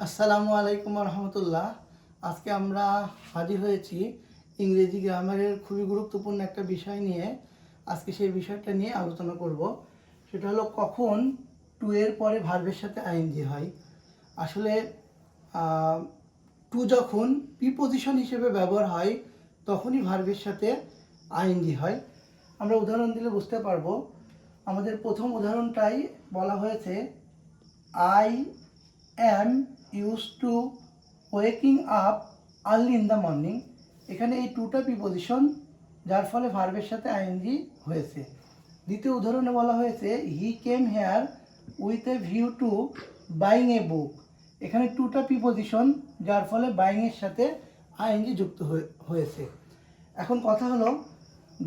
আসসালামু আলাইকুম রহমতুল্লাহ। আজকে আমরা হাজির হয়েছি ইংরেজি গ্রামারের খুবই গুরুত্বপূর্ণ একটা বিষয় নিয়ে। আজকে সেই বিষয়টা নিয়ে আলোচনা করব। সেটা হলো কখন টু এর পরে ভার্বের সাথে আইএনজি হয়। আসলে টু যখন প্রিপোজিশন হিসেবে ব্যবহার হয় তখনই ভার্বের সাথে আইএনজি হয়। আমরা উদাহরণ দিলে বুঝতে পারবো। আমাদের প্রথম উদাহরণটাই বলা হয়েছে, I am used to waking up early in the morning। এখানে এই টুটা প্রিপোজিশন, যার ফলে ভার্বের সাথে আইএনজি হয়েছে। দ্বিতীয় উদাহরণে বলা হয়েছে, he came here with a view to buying a book. এখানে টুটা প্রিপোজিশন, যার ফলে বাইং এর সাথে আইএনজি যুক্ত হয়েছে। এখন কথা হলো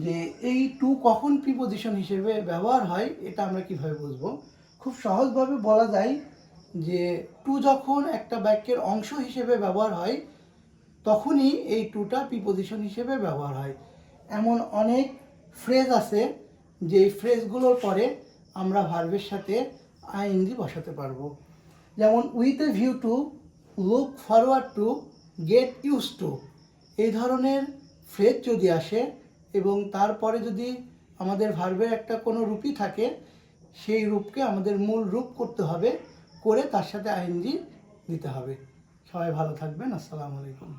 যে এই টু কখন প্রিপোজিশন হিসেবে ব্যবহার হয়, এটা আমরা কিভাবে বুঝবো। খুব সহজভাবে বলা যায় যে টু যখন একটা বাক্যের অংশ হিসেবে ব্যবহার হয় তখনই এই টুটা প্রিপোজিশন হিসেবে ব্যবহার হয়। এমন অনেক ফ্রেজ আছে যে ফ্রেজগুলোর পরে আমরা ভার্বের সাথে আইএনজি বসাতে পারবো। যেমন with a view to, look forward to, get use to. এই ধরনের ফ্রেজ যদি আসে এবং তারপরে যদি আমাদের ভার্বের একটা কোনো রূপই থাকে, সেই রূপকে আমাদের মূল রূপ করতে হবে, করে তার সাথে আইএনজি দিতে হবে। সবাই ভালো থাকবেন। আসসালামু আলাইকুম।